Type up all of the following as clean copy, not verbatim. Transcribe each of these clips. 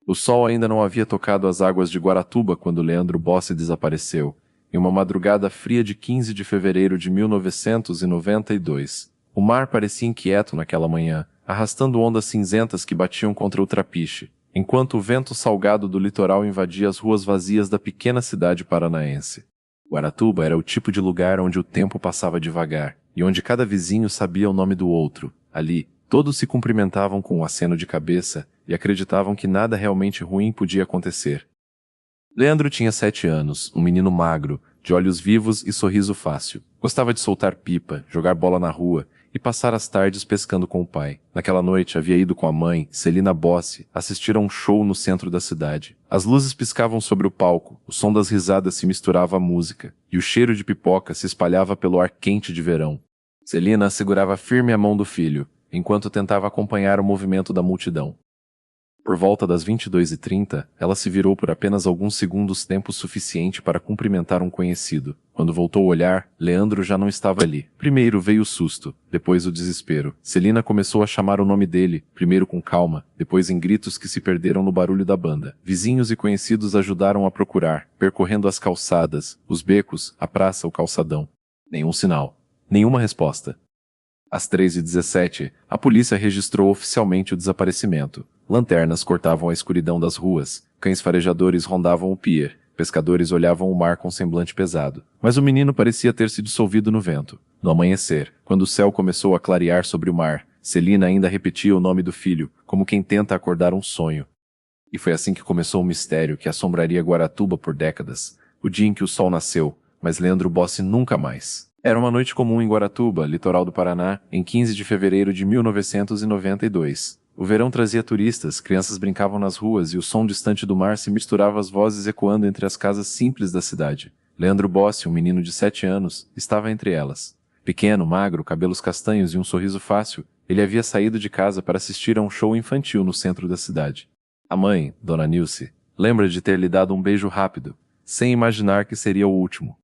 O sol ainda não havia tocado as águas de Guaratuba quando Leandro Bossi desapareceu, em uma madrugada fria de 15 de fevereiro de 1992. O mar parecia inquieto naquela manhã, arrastando ondas cinzentas que batiam contra o trapiche, enquanto o vento salgado do litoral invadia as ruas vazias da pequena cidade paranaense. Guaratuba era o tipo de lugar onde o tempo passava devagar, e onde cada vizinho sabia o nome do outro. Ali, todos se cumprimentavam com um aceno de cabeça e acreditavam que nada realmente ruim podia acontecer. Leandro tinha 7 anos, um menino magro, de olhos vivos e sorriso fácil. Gostava de soltar pipa, jogar bola na rua e passar as tardes pescando com o pai. Naquela noite havia ido com a mãe, Celina Bossi, assistir a um show no centro da cidade. As luzes piscavam sobre o palco, o som das risadas se misturava à música, e o cheiro de pipoca se espalhava pelo ar quente de verão. Celina segurava firme a mão do filho, enquanto tentava acompanhar o movimento da multidão. Por volta das 22h30, ela se virou por apenas alguns segundos, tempo suficiente para cumprimentar um conhecido. Quando voltou a olhar, Leandro já não estava ali. Primeiro veio o susto, depois o desespero. Celina começou a chamar o nome dele, primeiro com calma, depois em gritos que se perderam no barulho da banda. Vizinhos e conhecidos ajudaram a procurar, percorrendo as calçadas, os becos, a praça, o calçadão. Nenhum sinal. Nenhuma resposta. Às 3h17, a polícia registrou oficialmente o desaparecimento. Lanternas cortavam a escuridão das ruas, cães farejadores rondavam o pier, pescadores olhavam o mar com semblante pesado. Mas o menino parecia ter se dissolvido no vento. No amanhecer, quando o céu começou a clarear sobre o mar, Celina ainda repetia o nome do filho, como quem tenta acordar um sonho. E foi assim que começou o mistério que assombraria Guaratuba por décadas. O dia em que o sol nasceu, mas Leandro Bossi nunca mais. Era uma noite comum em Guaratuba, litoral do Paraná, em 15 de fevereiro de 1992. O verão trazia turistas, crianças brincavam nas ruas e o som distante do mar se misturava às vozes ecoando entre as casas simples da cidade. Leandro Bossi, um menino de 7 anos, estava entre elas. Pequeno, magro, cabelos castanhos e um sorriso fácil, ele havia saído de casa para assistir a um show infantil no centro da cidade. A mãe, Dona Nilce, lembra de ter lhe dado um beijo rápido, sem imaginar que seria o último.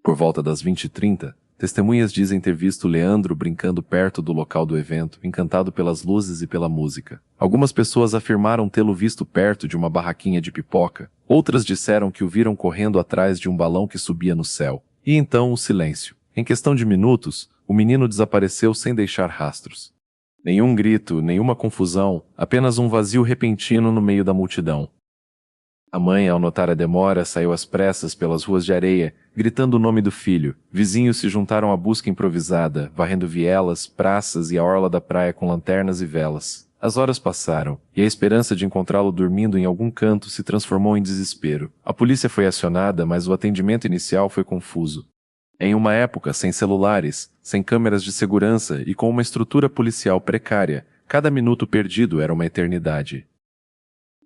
Por volta das 20h30, testemunhas dizem ter visto Leandro brincando perto do local do evento, encantado pelas luzes e pela música. Algumas pessoas afirmaram tê-lo visto perto de uma barraquinha de pipoca. Outras disseram que o viram correndo atrás de um balão que subia no céu. E então o silêncio. Em questão de minutos, o menino desapareceu sem deixar rastros. Nenhum grito, nenhuma confusão, apenas um vazio repentino no meio da multidão. A mãe, ao notar a demora, saiu às pressas pelas ruas de areia, gritando o nome do filho. Vizinhos se juntaram à busca improvisada, varrendo vielas, praças e a orla da praia com lanternas e velas. As horas passaram, e a esperança de encontrá-lo dormindo em algum canto se transformou em desespero. A polícia foi acionada, mas o atendimento inicial foi confuso. Em uma época sem celulares, sem câmeras de segurança e com uma estrutura policial precária, cada minuto perdido era uma eternidade.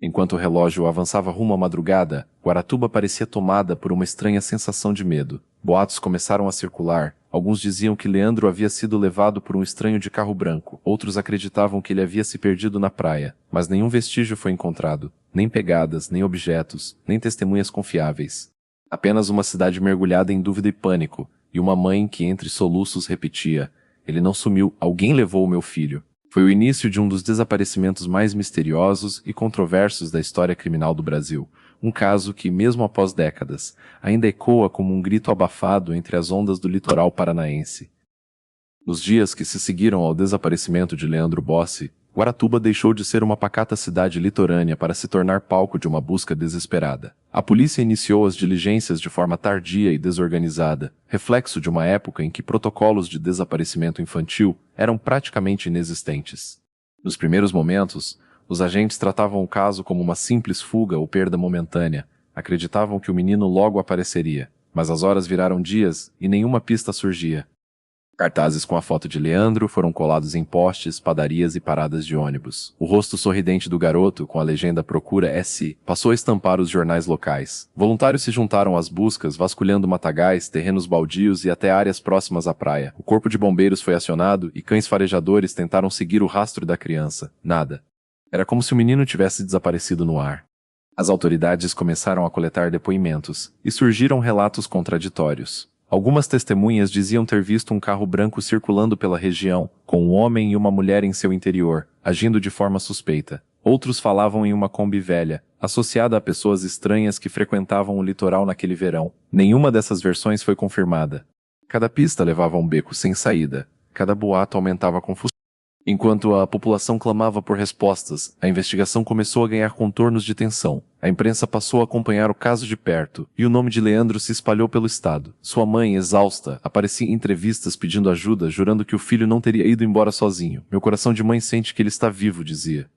Enquanto o relógio avançava rumo à madrugada, Guaratuba parecia tomada por uma estranha sensação de medo. Boatos começaram a circular. Alguns diziam que Leandro havia sido levado por um estranho de carro branco. Outros acreditavam que ele havia se perdido na praia. Mas nenhum vestígio foi encontrado. Nem pegadas, nem objetos, nem testemunhas confiáveis. Apenas uma cidade mergulhada em dúvida e pânico. E uma mãe que entre soluços repetia: "Ele não sumiu, alguém levou o meu filho." Foi o início de um dos desaparecimentos mais misteriosos e controversos da história criminal do Brasil. Um caso que, mesmo após décadas, ainda ecoa como um grito abafado entre as ondas do litoral paranaense. Nos dias que se seguiram ao desaparecimento de Leandro Bossi, Guaratuba deixou de ser uma pacata cidade litorânea para se tornar palco de uma busca desesperada. A polícia iniciou as diligências de forma tardia e desorganizada, reflexo de uma época em que protocolos de desaparecimento infantil eram praticamente inexistentes. Nos primeiros momentos, os agentes tratavam o caso como uma simples fuga ou perda momentânea. Acreditavam que o menino logo apareceria, mas as horas viraram dias e nenhuma pista surgia. Cartazes com a foto de Leandro foram colados em postes, padarias e paradas de ônibus. O rosto sorridente do garoto, com a legenda "Procura S", passou a estampar os jornais locais. Voluntários se juntaram às buscas, vasculhando matagais, terrenos baldios e até áreas próximas à praia. O corpo de bombeiros foi acionado e cães farejadores tentaram seguir o rastro da criança. Nada. Era como se o menino tivesse desaparecido no ar. As autoridades começaram a coletar depoimentos, e surgiram relatos contraditórios. Algumas testemunhas diziam ter visto um carro branco circulando pela região, com um homem e uma mulher em seu interior, agindo de forma suspeita. Outros falavam em uma Kombi velha, associada a pessoas estranhas que frequentavam o litoral naquele verão. Nenhuma dessas versões foi confirmada. Cada pista levava a um beco sem saída. Cada boato aumentava a confusão. Enquanto a população clamava por respostas, a investigação começou a ganhar contornos de tensão. A imprensa passou a acompanhar o caso de perto, e o nome de Leandro se espalhou pelo estado. Sua mãe, exausta, aparecia em entrevistas pedindo ajuda, jurando que o filho não teria ido embora sozinho. Meu coração de mãe sente que ele está vivo, dizia.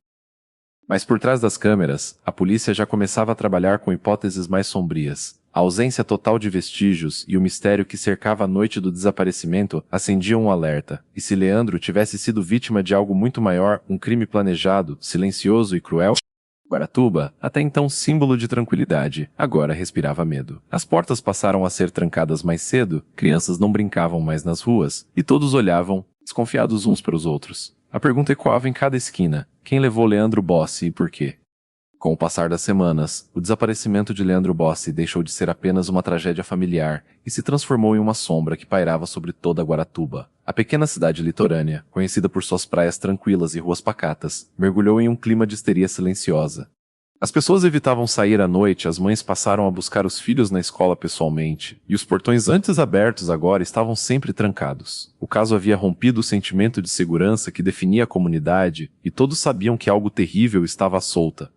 Mas por trás das câmeras, a polícia já começava a trabalhar com hipóteses mais sombrias. A ausência total de vestígios e o mistério que cercava a noite do desaparecimento acendiam um alerta. E se Leandro tivesse sido vítima de algo muito maior, um crime planejado, silencioso e cruel? Guaratuba, até então símbolo de tranquilidade, agora respirava medo. As portas passaram a ser trancadas mais cedo, crianças não brincavam mais nas ruas, e todos olhavam, desconfiados uns para os outros. A pergunta ecoava em cada esquina: quem levou Leandro Bossi e por quê? Com o passar das semanas, o desaparecimento de Leandro Bossi deixou de ser apenas uma tragédia familiar e se transformou em uma sombra que pairava sobre toda Guaratuba. A pequena cidade litorânea, conhecida por suas praias tranquilas e ruas pacatas, mergulhou em um clima de histeria silenciosa. As pessoas evitavam sair à noite, as mães passaram a buscar os filhos na escola pessoalmente, e os portões antes abertos agora estavam sempre trancados. O caso havia rompido o sentimento de segurança que definia a comunidade, e todos sabiam que algo terrível estava à solta.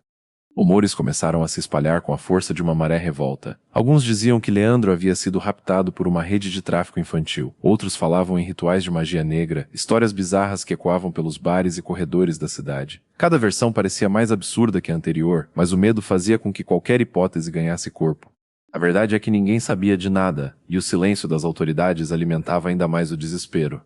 Rumores começaram a se espalhar com a força de uma maré revolta. Alguns diziam que Leandro havia sido raptado por uma rede de tráfico infantil. Outros falavam em rituais de magia negra, histórias bizarras que ecoavam pelos bares e corredores da cidade. Cada versão parecia mais absurda que a anterior, mas o medo fazia com que qualquer hipótese ganhasse corpo. A verdade é que ninguém sabia de nada, e o silêncio das autoridades alimentava ainda mais o desespero.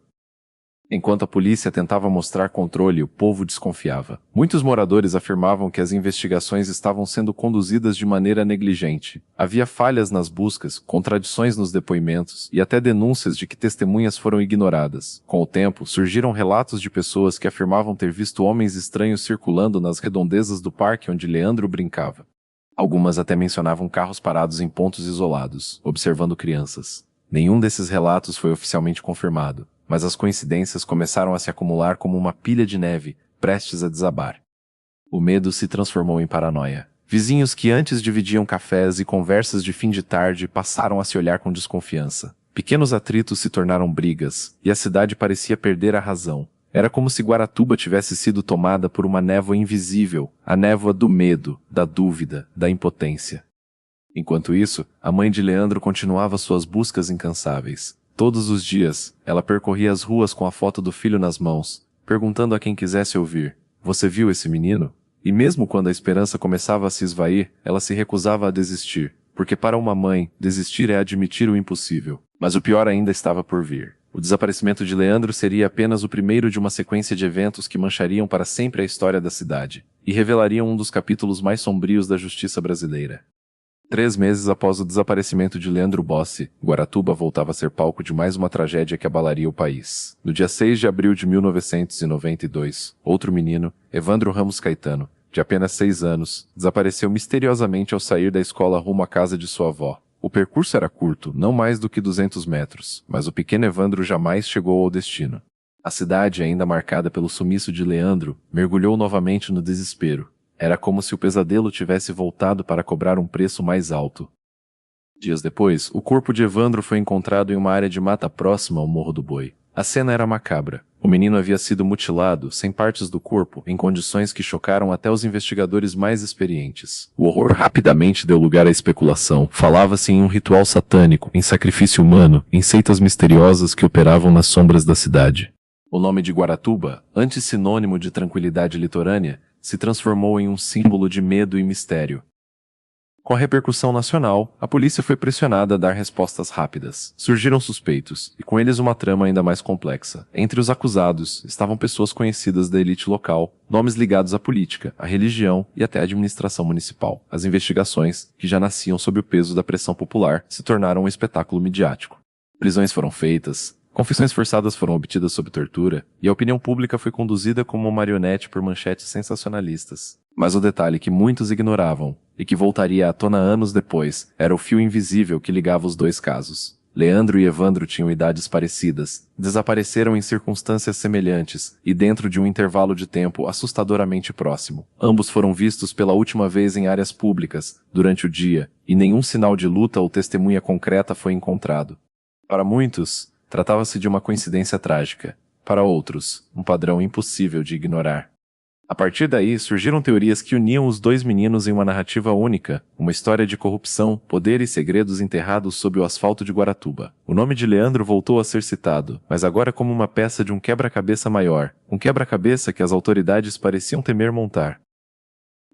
Enquanto a polícia tentava mostrar controle, o povo desconfiava. Muitos moradores afirmavam que as investigações estavam sendo conduzidas de maneira negligente. Havia falhas nas buscas, contradições nos depoimentos e até denúncias de que testemunhas foram ignoradas. Com o tempo, surgiram relatos de pessoas que afirmavam ter visto homens estranhos circulando nas redondezas do parque onde Leandro brincava. Algumas até mencionavam carros parados em pontos isolados, observando crianças. Nenhum desses relatos foi oficialmente confirmado, mas as coincidências começaram a se acumular como uma pilha de neve, prestes a desabar. O medo se transformou em paranoia. Vizinhos que antes dividiam cafés e conversas de fim de tarde passaram a se olhar com desconfiança. Pequenos atritos se tornaram brigas, e a cidade parecia perder a razão. Era como se Guaratuba tivesse sido tomada por uma névoa invisível, a névoa do medo, da dúvida, da impotência. Enquanto isso, a mãe de Leandro continuava suas buscas incansáveis. Todos os dias, ela percorria as ruas com a foto do filho nas mãos, perguntando a quem quisesse ouvir: "Você viu esse menino?" E mesmo quando a esperança começava a se esvair, ela se recusava a desistir, porque para uma mãe, desistir é admitir o impossível. Mas o pior ainda estava por vir. O desaparecimento de Leandro seria apenas o primeiro de uma sequência de eventos que manchariam para sempre a história da cidade, e revelariam um dos capítulos mais sombrios da justiça brasileira. 3 meses após o desaparecimento de Leandro Bossi, Guaratuba voltava a ser palco de mais uma tragédia que abalaria o país. No dia 6 de abril de 1992, outro menino, Evandro Ramos Caetano, de apenas 6 anos, desapareceu misteriosamente ao sair da escola rumo à casa de sua avó. O percurso era curto, não mais do que 200 metros, mas o pequeno Evandro jamais chegou ao destino. A cidade, ainda marcada pelo sumiço de Leandro, mergulhou novamente no desespero. Era como se o pesadelo tivesse voltado para cobrar um preço mais alto. Dias depois, o corpo de Evandro foi encontrado em uma área de mata próxima ao Morro do Boi. A cena era macabra. O menino havia sido mutilado, sem partes do corpo, em condições que chocaram até os investigadores mais experientes. O horror rapidamente deu lugar à especulação. Falava-se em um ritual satânico, em sacrifício humano, em seitas misteriosas que operavam nas sombras da cidade. O nome de Guaratuba, antes sinônimo de tranquilidade litorânea, se transformou em um símbolo de medo e mistério. Com a repercussão nacional, a polícia foi pressionada a dar respostas rápidas. Surgiram suspeitos, e com eles uma trama ainda mais complexa. Entre os acusados estavam pessoas conhecidas da elite local, nomes ligados à política, à religião e até à administração municipal. As investigações, que já nasciam sob o peso da pressão popular, se tornaram um espetáculo midiático. Prisões foram feitas, confissões forçadas foram obtidas sob tortura, e a opinião pública foi conduzida como uma marionete por manchetes sensacionalistas. Mas o detalhe que muitos ignoravam, e que voltaria à tona anos depois, era o fio invisível que ligava os dois casos. Leandro e Evandro tinham idades parecidas, desapareceram em circunstâncias semelhantes e dentro de um intervalo de tempo assustadoramente próximo. Ambos foram vistos pela última vez em áreas públicas, durante o dia, e nenhum sinal de luta ou testemunha concreta foi encontrado. Para muitos, tratava-se de uma coincidência trágica. Para outros, um padrão impossível de ignorar. A partir daí, surgiram teorias que uniam os dois meninos em uma narrativa única, uma história de corrupção, poder e segredos enterrados sob o asfalto de Guaratuba. O nome de Leandro voltou a ser citado, mas agora como uma peça de um quebra-cabeça maior, um quebra-cabeça que as autoridades pareciam temer montar.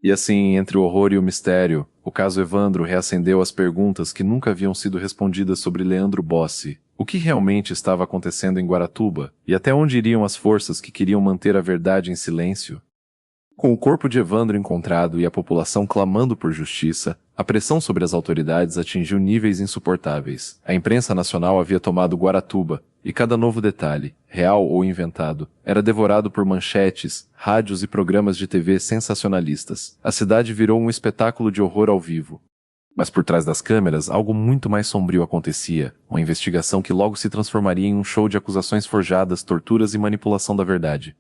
E assim, entre o horror e o mistério, o caso Evandro reacendeu as perguntas que nunca haviam sido respondidas sobre Leandro Bossi. O que realmente estava acontecendo em Guaratuba? E até onde iriam as forças que queriam manter a verdade em silêncio? Com o corpo de Evandro encontrado e a população clamando por justiça, a pressão sobre as autoridades atingiu níveis insuportáveis. A imprensa nacional havia tomado Guaratuba, e cada novo detalhe, real ou inventado, era devorado por manchetes, rádios e programas de TV sensacionalistas. A cidade virou um espetáculo de horror ao vivo. Mas por trás das câmeras, algo muito mais sombrio acontecia, uma investigação que logo se transformaria em um show de acusações forjadas, torturas e manipulação da verdade.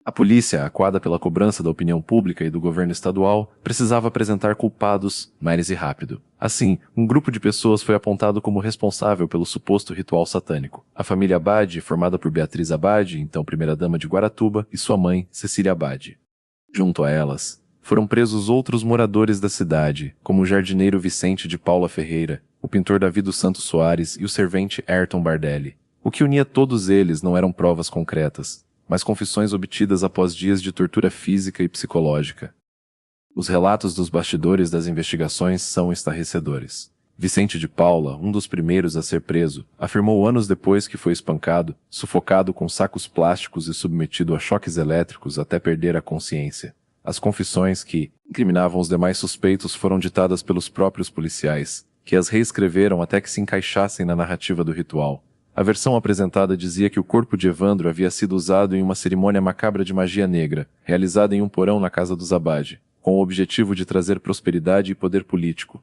A polícia, acuada pela cobrança da opinião pública e do governo estadual, precisava apresentar culpados mais e rápido. Assim, um grupo de pessoas foi apontado como responsável pelo suposto ritual satânico. A família Abade, formada por Beatriz Abade, então primeira-dama de Guaratuba, e sua mãe, Cecília Abade. Junto a elas, foram presos outros moradores da cidade, como o jardineiro Vicente de Paula Ferreira, o pintor Davi dos Santos Soares e o servente Ayrton Bardelli. O que unia todos eles não eram provas concretas, mas confissões obtidas após dias de tortura física e psicológica. Os relatos dos bastidores das investigações são estarrecedores. Vicente de Paula, um dos primeiros a ser preso, afirmou anos depois que foi espancado, sufocado com sacos plásticos e submetido a choques elétricos até perder a consciência. As confissões que incriminavam os demais suspeitos foram ditadas pelos próprios policiais, que as reescreveram até que se encaixassem na narrativa do ritual. A versão apresentada dizia que o corpo de Evandro havia sido usado em uma cerimônia macabra de magia negra, realizada em um porão na casa dos Abade, com o objetivo de trazer prosperidade e poder político.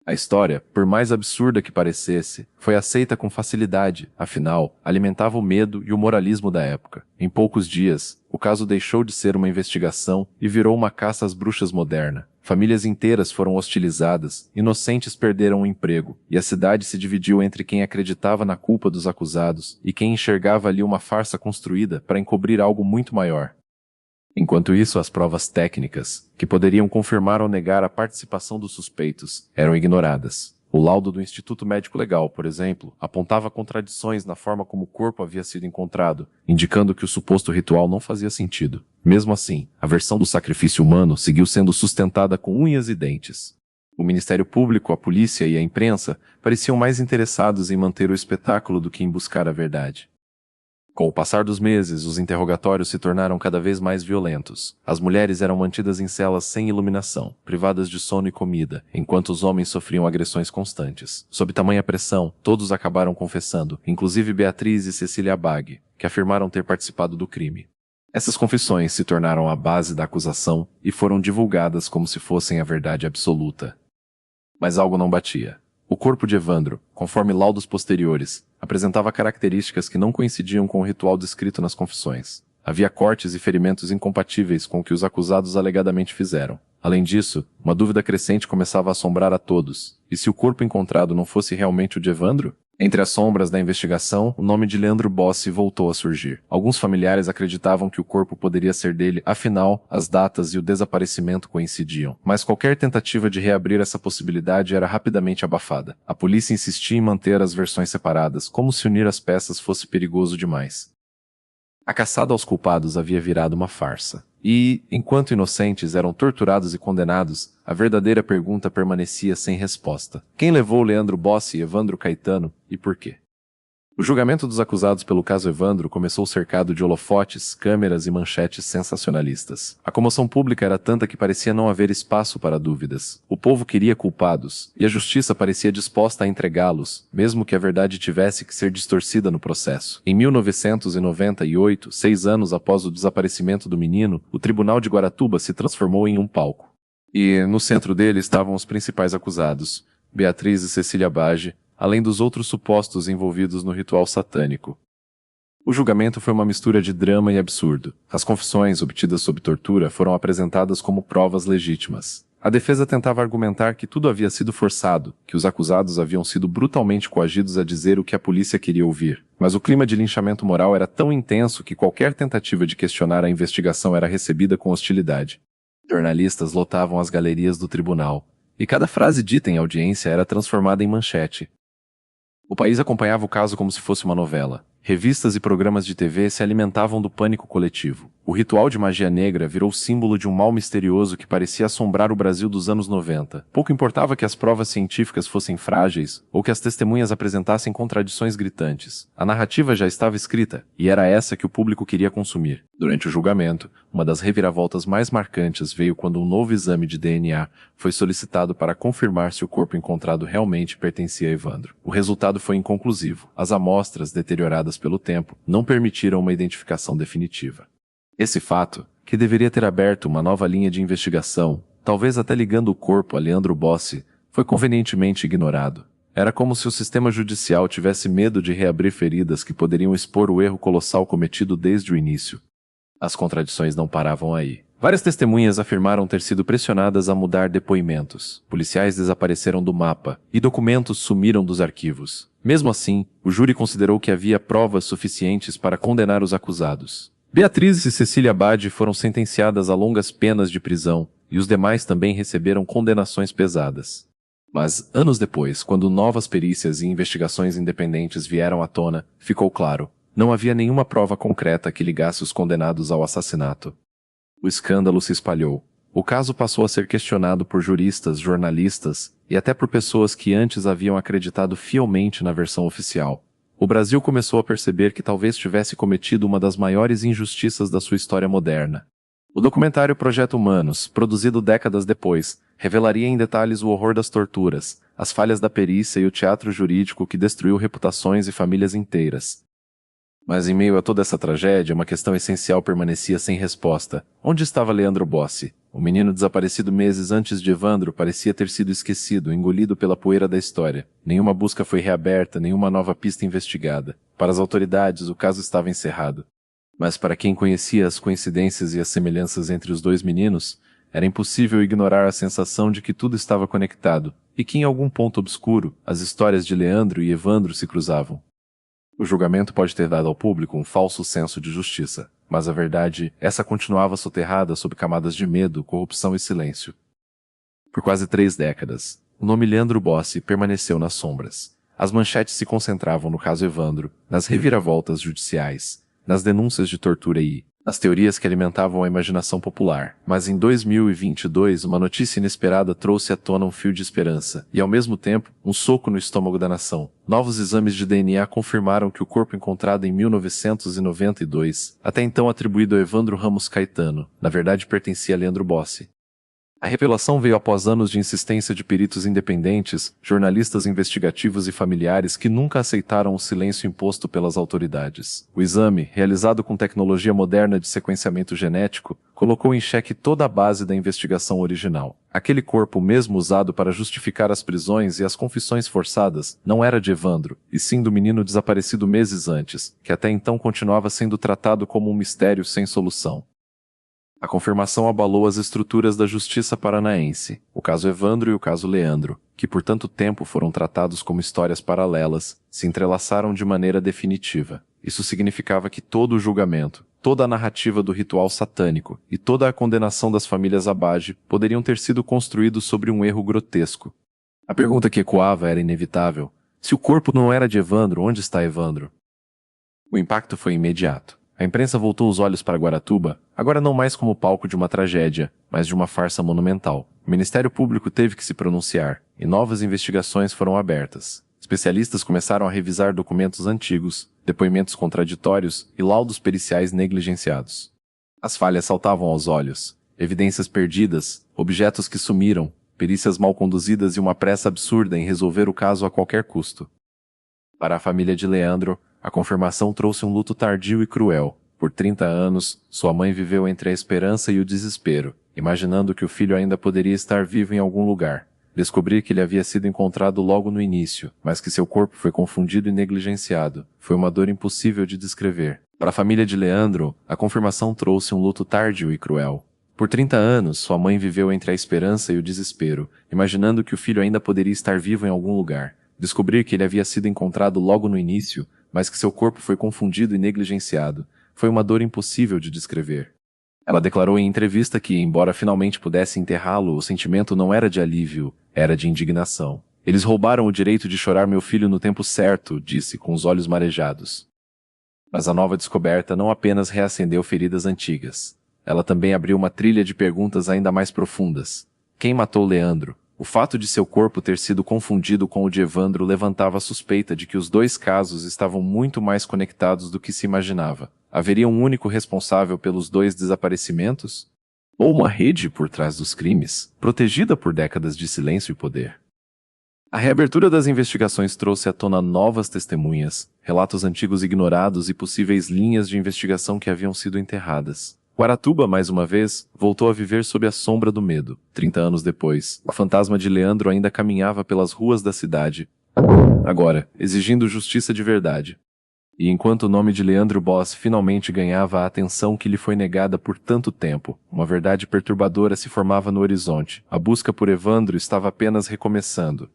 A história, por mais absurda que parecesse, foi aceita com facilidade, afinal, alimentava o medo e o moralismo da época. Em poucos dias, o caso deixou de ser uma investigação e virou uma caça às bruxas moderna. Famílias inteiras foram hostilizadas, inocentes perderam o emprego, e a cidade se dividiu entre quem acreditava na culpa dos acusados e quem enxergava ali uma farsa construída para encobrir algo muito maior. Enquanto isso, as provas técnicas, que poderiam confirmar ou negar a participação dos suspeitos, eram ignoradas. O laudo do Instituto Médico Legal, por exemplo, apontava contradições na forma como o corpo havia sido encontrado, indicando que o suposto ritual não fazia sentido. Mesmo assim, a versão do sacrifício humano seguiu sendo sustentada com unhas e dentes. O Ministério Público, a polícia e a imprensa pareciam mais interessados em manter o espetáculo do que em buscar a verdade. Com o passar dos meses, os interrogatórios se tornaram cada vez mais violentos. As mulheres eram mantidas em celas sem iluminação, privadas de sono e comida, enquanto os homens sofriam agressões constantes. Sob tamanha pressão, todos acabaram confessando, inclusive Beatriz e Cecília Abade, que afirmaram ter participado do crime. Essas confissões se tornaram a base da acusação e foram divulgadas como se fossem a verdade absoluta. Mas algo não batia. O corpo de Evandro, conforme laudos posteriores, apresentava características que não coincidiam com o ritual descrito nas confissões. Havia cortes e ferimentos incompatíveis com o que os acusados alegadamente fizeram. Além disso, uma dúvida crescente começava a assombrar a todos. E se o corpo encontrado não fosse realmente o de Evandro? Entre as sombras da investigação, o nome de Leandro Bossi voltou a surgir. Alguns familiares acreditavam que o corpo poderia ser dele, afinal, as datas e o desaparecimento coincidiam. Mas qualquer tentativa de reabrir essa possibilidade era rapidamente abafada. A polícia insistia em manter as versões separadas, como se unir as peças fosse perigoso demais. A caçada aos culpados havia virado uma farsa. E, enquanto inocentes eram torturados e condenados, a verdadeira pergunta permanecia sem resposta. Quem levou Leandro Bossi e Evandro Caetano, e por quê? O julgamento dos acusados pelo caso Evandro começou cercado de holofotes, câmeras e manchetes sensacionalistas. A comoção pública era tanta que parecia não haver espaço para dúvidas. O povo queria culpados, e a justiça parecia disposta a entregá-los, mesmo que a verdade tivesse que ser distorcida no processo. Em 1998, 6 anos após o desaparecimento do menino, o Tribunal de Guaratuba se transformou em um palco. E, no centro dele estavam os principais acusados, Beatriz e Cecília Abade, além dos outros supostos envolvidos no ritual satânico. O julgamento foi uma mistura de drama e absurdo. As confissões, obtidas sob tortura, foram apresentadas como provas legítimas. A defesa tentava argumentar que tudo havia sido forçado, que os acusados haviam sido brutalmente coagidos a dizer o que a polícia queria ouvir. Mas o clima de linchamento moral era tão intenso que qualquer tentativa de questionar a investigação era recebida com hostilidade. Jornalistas lotavam as galerias do tribunal, e cada frase dita em audiência era transformada em manchete. O país acompanhava o caso como se fosse uma novela. Revistas e programas de TV se alimentavam do pânico coletivo. O ritual de magia negra virou símbolo de um mal misterioso que parecia assombrar o Brasil dos anos 90. Pouco importava que as provas científicas fossem frágeis ou que as testemunhas apresentassem contradições gritantes. A narrativa já estava escrita, e era essa que o público queria consumir. Durante o julgamento, uma das reviravoltas mais marcantes veio quando um novo exame de DNA foi solicitado para confirmar se o corpo encontrado realmente pertencia a Evandro. O resultado foi inconclusivo. As amostras, deterioradas pelo tempo, não permitiram uma identificação definitiva. Esse fato, que deveria ter aberto uma nova linha de investigação, talvez até ligando o corpo a Leandro Bossi, foi convenientemente ignorado. Era como se o sistema judicial tivesse medo de reabrir feridas que poderiam expor o erro colossal cometido desde o início. As contradições não paravam aí. Várias testemunhas afirmaram ter sido pressionadas a mudar depoimentos. Policiais desapareceram do mapa e documentos sumiram dos arquivos. Mesmo assim, o júri considerou que havia provas suficientes para condenar os acusados. Beatriz e Cecília Abade foram sentenciadas a longas penas de prisão e os demais também receberam condenações pesadas. Mas, anos depois, quando novas perícias e investigações independentes vieram à tona, ficou claro: não havia nenhuma prova concreta que ligasse os condenados ao assassinato. O escândalo se espalhou. O caso passou a ser questionado por juristas, jornalistas e até por pessoas que antes haviam acreditado fielmente na versão oficial. O Brasil começou a perceber que talvez tivesse cometido uma das maiores injustiças da sua história moderna. O documentário Projeto Humanos, produzido décadas depois, revelaria em detalhes o horror das torturas, as falhas da perícia e o teatro jurídico que destruiu reputações e famílias inteiras. Mas em meio a toda essa tragédia, uma questão essencial permanecia sem resposta. Onde estava Leandro Bossi? O menino desaparecido meses antes de Evandro parecia ter sido esquecido, engolido pela poeira da história. Nenhuma busca foi reaberta, nenhuma nova pista investigada. Para as autoridades, o caso estava encerrado. Mas para quem conhecia as coincidências e as semelhanças entre os dois meninos, era impossível ignorar a sensação de que tudo estava conectado, e que em algum ponto obscuro, as histórias de Leandro e Evandro se cruzavam. O julgamento pode ter dado ao público um falso senso de justiça, mas a verdade, essa continuava soterrada sob camadas de medo, corrupção e silêncio. Por quase 3 décadas, o nome Leandro Bossi permaneceu nas sombras. As manchetes se concentravam no caso Evandro, nas reviravoltas judiciais, nas denúncias de tortura e nas teorias que alimentavam a imaginação popular. Mas em 2022, uma notícia inesperada trouxe à tona um fio de esperança e, ao mesmo tempo, um soco no estômago da nação. Novos exames de DNA confirmaram que o corpo encontrado em 1992, até então atribuído a Evandro Ramos Caetano, na verdade pertencia a Leandro Bossi. A revelação veio após anos de insistência de peritos independentes, jornalistas investigativos e familiares que nunca aceitaram o silêncio imposto pelas autoridades. O exame, realizado com tecnologia moderna de sequenciamento genético, colocou em xeque toda a base da investigação original. Aquele corpo mesmo usado para justificar as prisões e as confissões forçadas não era de Evandro, e sim do menino desaparecido meses antes, que até então continuava sendo tratado como um mistério sem solução. A confirmação abalou as estruturas da justiça paranaense, o caso Evandro e o caso Leandro, que por tanto tempo foram tratados como histórias paralelas, se entrelaçaram de maneira definitiva. Isso significava que todo o julgamento, toda a narrativa do ritual satânico e toda a condenação das famílias Abade poderiam ter sido construídos sobre um erro grotesco. A pergunta que ecoava era inevitável. Se o corpo não era de Evandro, onde está Evandro? O impacto foi imediato. A imprensa voltou os olhos para Guaratuba, agora não mais como palco de uma tragédia, mas de uma farsa monumental. O Ministério Público teve que se pronunciar, e novas investigações foram abertas. Especialistas começaram a revisar documentos antigos, depoimentos contraditórios e laudos periciais negligenciados. As falhas saltavam aos olhos. Evidências perdidas, objetos que sumiram, perícias mal conduzidas e uma pressa absurda em resolver o caso a qualquer custo. Para a família de Leandro, a confirmação trouxe um luto tardio e cruel. Por 30 anos, sua mãe viveu entre a esperança e o desespero, imaginando que o filho ainda poderia estar vivo em algum lugar. Descobrir que ele havia sido encontrado logo no início, mas que seu corpo foi confundido e negligenciado, foi uma dor impossível de descrever. Para a família de Leandro, a confirmação trouxe um luto tardio e cruel. Por 30 anos, sua mãe viveu entre a esperança e o desespero, imaginando que o filho ainda poderia estar vivo em algum lugar. Descobrir que ele havia sido encontrado logo no início, mas que seu corpo foi confundido e negligenciado, foi uma dor impossível de descrever. Ela declarou em entrevista que, embora finalmente pudesse enterrá-lo, o sentimento não era de alívio, era de indignação. Eles roubaram o direito de chorar meu filho no tempo certo, disse, com os olhos marejados. Mas a nova descoberta não apenas reacendeu feridas antigas. Ela também abriu uma trilha de perguntas ainda mais profundas. Quem matou Leandro? O fato de seu corpo ter sido confundido com o de Evandro levantava a suspeita de que os dois casos estavam muito mais conectados do que se imaginava. Haveria um único responsável pelos dois desaparecimentos? Ou uma rede por trás dos crimes, protegida por décadas de silêncio e poder? A reabertura das investigações trouxe à tona novas testemunhas, relatos antigos ignorados e possíveis linhas de investigação que haviam sido enterradas. Guaratuba, mais uma vez, voltou a viver sob a sombra do medo. 30 anos depois, o fantasma de Leandro ainda caminhava pelas ruas da cidade, agora, exigindo justiça de verdade. E enquanto o nome de Leandro Boss finalmente ganhava a atenção que lhe foi negada por tanto tempo, uma verdade perturbadora se formava no horizonte. A busca por Evandro estava apenas recomeçando.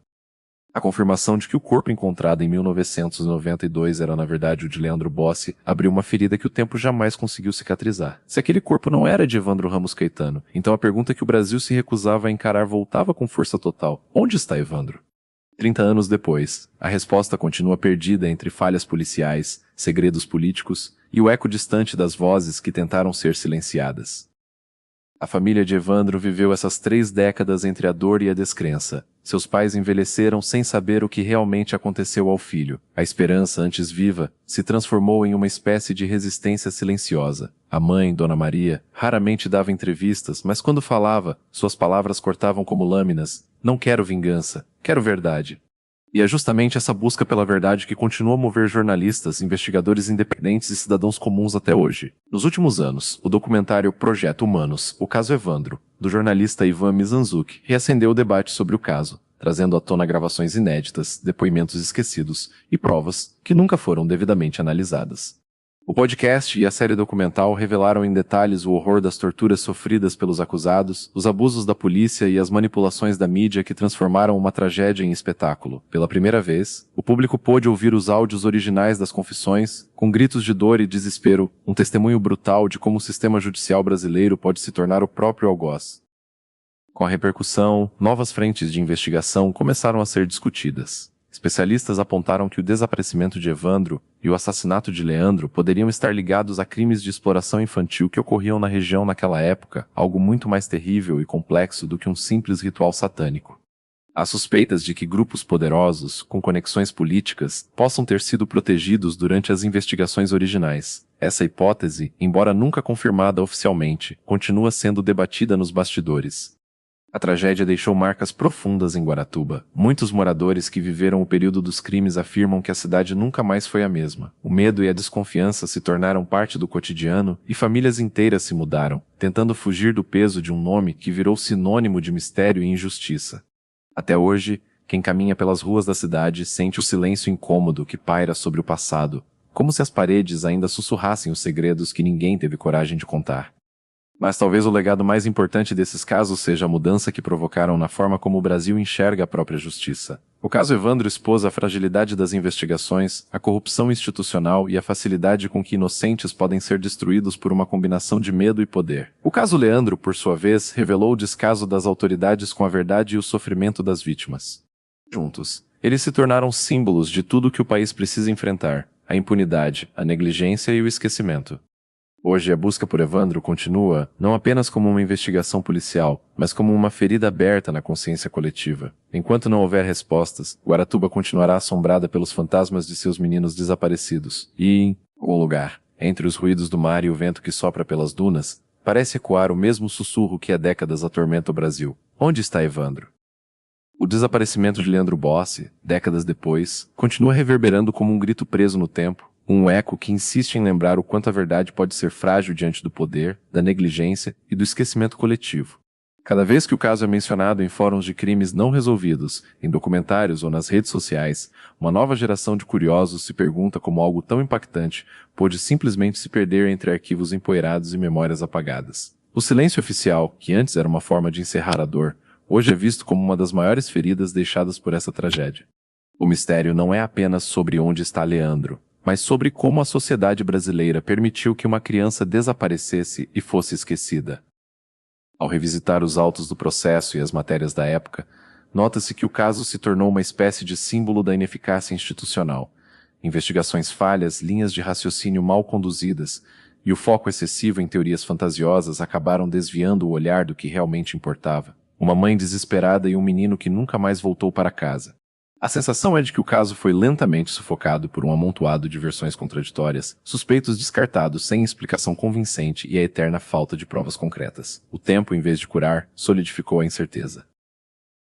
A confirmação de que o corpo encontrado em 1992 era na verdade o de Leandro Bossi abriu uma ferida que o tempo jamais conseguiu cicatrizar. Se aquele corpo não era de Evandro Ramos Caetano, então a pergunta que o Brasil se recusava a encarar voltava com força total. Onde está Evandro? 30 anos depois, a resposta continua perdida entre falhas policiais, segredos políticos e o eco distante das vozes que tentaram ser silenciadas. A família de Evandro viveu essas 3 décadas entre a dor e a descrença. Seus pais envelheceram sem saber o que realmente aconteceu ao filho. A esperança, antes viva, se transformou em uma espécie de resistência silenciosa. A mãe, Dona Maria, raramente dava entrevistas, mas quando falava, suas palavras cortavam como lâminas. Não quero vingança, quero verdade. E é justamente essa busca pela verdade que continua a mover jornalistas, investigadores independentes e cidadãos comuns até hoje. Nos últimos anos, o documentário Projeto Humanos, o caso Evandro, do jornalista Ivan Mizanzuki, reacendeu o debate sobre o caso, trazendo à tona gravações inéditas, depoimentos esquecidos e provas que nunca foram devidamente analisadas. O podcast e a série documental revelaram em detalhes o horror das torturas sofridas pelos acusados, os abusos da polícia e as manipulações da mídia que transformaram uma tragédia em espetáculo. Pela primeira vez, o público pôde ouvir os áudios originais das confissões, com gritos de dor e desespero, um testemunho brutal de como o sistema judicial brasileiro pode se tornar o próprio algoz. Com a repercussão, novas frentes de investigação começaram a ser discutidas. Especialistas apontaram que o desaparecimento de Evandro e o assassinato de Leandro poderiam estar ligados a crimes de exploração infantil que ocorriam na região naquela época, algo muito mais terrível e complexo do que um simples ritual satânico. Há suspeitas de que grupos poderosos, com conexões políticas, possam ter sido protegidos durante as investigações originais. Essa hipótese, embora nunca confirmada oficialmente, continua sendo debatida nos bastidores. A tragédia deixou marcas profundas em Guaratuba. Muitos moradores que viveram o período dos crimes afirmam que a cidade nunca mais foi a mesma. O medo e a desconfiança se tornaram parte do cotidiano e famílias inteiras se mudaram, tentando fugir do peso de um nome que virou sinônimo de mistério e injustiça. Até hoje, quem caminha pelas ruas da cidade sente o silêncio incômodo que paira sobre o passado, como se as paredes ainda sussurrassem os segredos que ninguém teve coragem de contar. Mas talvez o legado mais importante desses casos seja a mudança que provocaram na forma como o Brasil enxerga a própria justiça. O caso Evandro expôs a fragilidade das investigações, a corrupção institucional e a facilidade com que inocentes podem ser destruídos por uma combinação de medo e poder. O caso Leandro, por sua vez, revelou o descaso das autoridades com a verdade e o sofrimento das vítimas. Juntos, eles se tornaram símbolos de tudo que o país precisa enfrentar: a impunidade, a negligência e o esquecimento. Hoje, a busca por Evandro continua não apenas como uma investigação policial, mas como uma ferida aberta na consciência coletiva. Enquanto não houver respostas, Guaratuba continuará assombrada pelos fantasmas de seus meninos desaparecidos. E, em algum lugar, entre os ruídos do mar e o vento que sopra pelas dunas, parece ecoar o mesmo sussurro que há décadas atormenta o Brasil. Onde está Evandro? O desaparecimento de Leandro Bossi, décadas depois, continua reverberando como um grito preso no tempo, um eco que insiste em lembrar o quanto a verdade pode ser frágil diante do poder, da negligência e do esquecimento coletivo. Cada vez que o caso é mencionado em fóruns de crimes não resolvidos, em documentários ou nas redes sociais, uma nova geração de curiosos se pergunta como algo tão impactante pôde simplesmente se perder entre arquivos empoeirados e memórias apagadas. O silêncio oficial, que antes era uma forma de encerrar a dor, hoje é visto como uma das maiores feridas deixadas por essa tragédia. O mistério não é apenas sobre onde está Leandro, mas sobre como a sociedade brasileira permitiu que uma criança desaparecesse e fosse esquecida. Ao revisitar os autos do processo e as matérias da época, nota-se que o caso se tornou uma espécie de símbolo da ineficácia institucional. Investigações falhas, linhas de raciocínio mal conduzidas e o foco excessivo em teorias fantasiosas acabaram desviando o olhar do que realmente importava. Uma mãe desesperada e um menino que nunca mais voltou para casa. A sensação é de que o caso foi lentamente sufocado por um amontoado de versões contraditórias, suspeitos descartados sem explicação convincente e a eterna falta de provas concretas. O tempo, em vez de curar, solidificou a incerteza.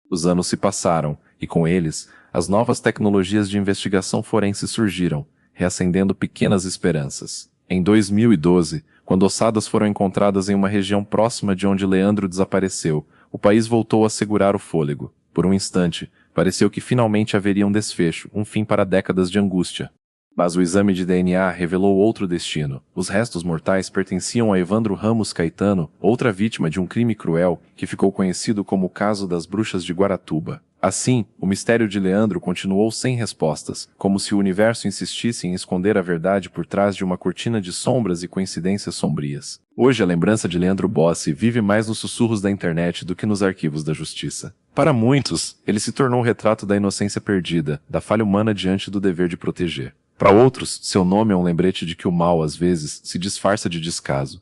Os anos se passaram, e com eles, as novas tecnologias de investigação forense surgiram, reacendendo pequenas esperanças. Em 2012, quando ossadas foram encontradas em uma região próxima de onde Leandro desapareceu, o país voltou a segurar o fôlego. Por um instante, pareceu que finalmente haveria um desfecho, um fim para décadas de angústia. Mas o exame de DNA revelou outro destino. Os restos mortais pertenciam a Evandro Ramos Caetano, outra vítima de um crime cruel que ficou conhecido como o caso das Bruxas de Guaratuba. Assim, o mistério de Leandro continuou sem respostas, como se o universo insistisse em esconder a verdade por trás de uma cortina de sombras e coincidências sombrias. Hoje, a lembrança de Leandro Bossi vive mais nos sussurros da internet do que nos arquivos da justiça. Para muitos, ele se tornou o retrato da inocência perdida, da falha humana diante do dever de proteger. Para outros, seu nome é um lembrete de que o mal, às vezes, se disfarça de descaso.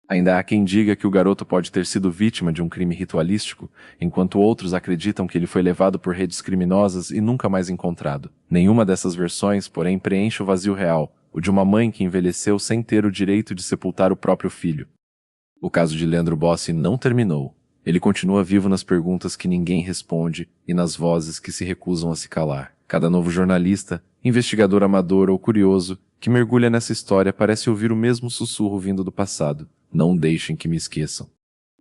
Ainda há quem diga que o garoto pode ter sido vítima de um crime ritualístico, enquanto outros acreditam que ele foi levado por redes criminosas e nunca mais encontrado. Nenhuma dessas versões, porém, preenche o vazio real, o de uma mãe que envelheceu sem ter o direito de sepultar o próprio filho. O caso de Leandro Bossi não terminou. Ele continua vivo nas perguntas que ninguém responde e nas vozes que se recusam a se calar. Cada novo jornalista, investigador amador ou curioso que mergulha nessa história parece ouvir o mesmo sussurro vindo do passado. Não deixem que me esqueçam.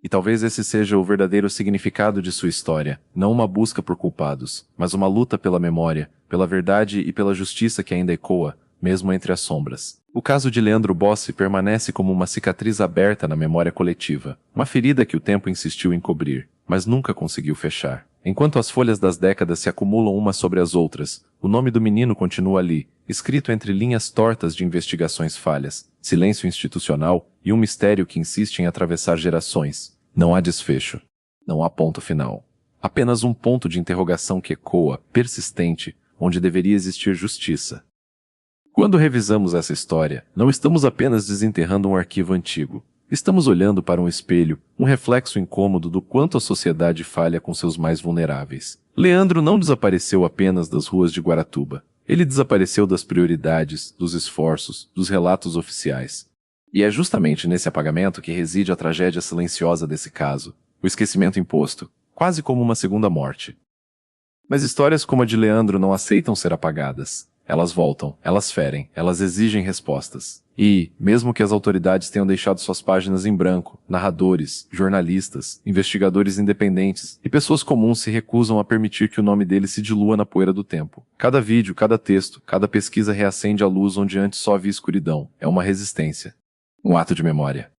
E talvez esse seja o verdadeiro significado de sua história, não uma busca por culpados, mas uma luta pela memória, pela verdade e pela justiça que ainda ecoa, mesmo entre as sombras. O caso de Leandro Bossi permanece como uma cicatriz aberta na memória coletiva, uma ferida que o tempo insistiu em cobrir, mas nunca conseguiu fechar. Enquanto as folhas das décadas se acumulam umas sobre as outras, o nome do menino continua ali, escrito entre linhas tortas de investigações falhas, silêncio institucional e um mistério que insiste em atravessar gerações. Não há desfecho. Não há ponto final. Apenas um ponto de interrogação que ecoa, persistente, onde deveria existir justiça. Quando revisamos essa história, não estamos apenas desenterrando um arquivo antigo. Estamos olhando para um espelho, um reflexo incômodo do quanto a sociedade falha com seus mais vulneráveis. Leandro não desapareceu apenas das ruas de Guaratuba. Ele desapareceu das prioridades, dos esforços, dos relatos oficiais. E é justamente nesse apagamento que reside a tragédia silenciosa desse caso, o esquecimento imposto, quase como uma segunda morte. Mas histórias como a de Leandro não aceitam ser apagadas. Elas voltam, elas ferem, elas exigem respostas. E, mesmo que as autoridades tenham deixado suas páginas em branco, narradores, jornalistas, investigadores independentes e pessoas comuns se recusam a permitir que o nome deles se dilua na poeira do tempo. Cada vídeo, cada texto, cada pesquisa reacende a luz onde antes só havia escuridão. É uma resistência. Um ato de memória.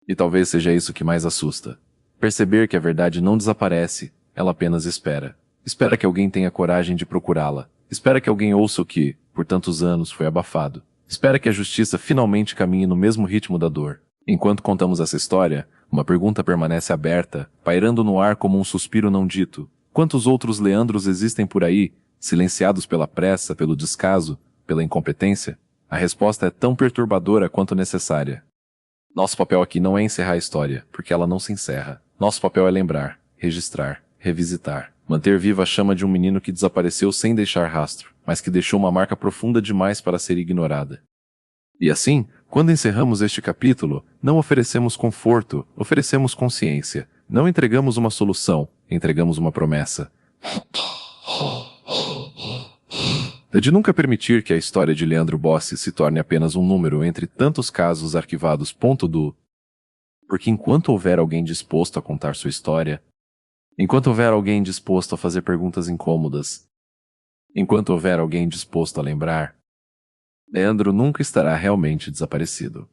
E talvez seja isso que mais assusta. Perceber que a verdade não desaparece, ela apenas espera. Espera que alguém tenha coragem de procurá-la. Espera que alguém ouça o que, por tantos anos, foi abafado. Espera que a justiça finalmente caminhe no mesmo ritmo da dor. Enquanto contamos essa história, uma pergunta permanece aberta, pairando no ar como um suspiro não dito. Quantos outros Leandros existem por aí, silenciados pela pressa, pelo descaso, pela incompetência? A resposta é tão perturbadora quanto necessária. Nosso papel aqui não é encerrar a história, porque ela não se encerra. Nosso papel é lembrar, registrar, revisitar. Manter viva a chama de um menino que desapareceu sem deixar rastro, mas que deixou uma marca profunda demais para ser ignorada. E assim, quando encerramos este capítulo, não oferecemos conforto, oferecemos consciência. Não entregamos uma solução, entregamos uma promessa. É de nunca permitir que a história de Leandro Bossi se torne apenas um número entre tantos casos arquivados. Do Porque enquanto houver alguém disposto a contar sua história, enquanto houver alguém disposto a fazer perguntas incômodas, enquanto houver alguém disposto a lembrar, Leandro nunca estará realmente desaparecido.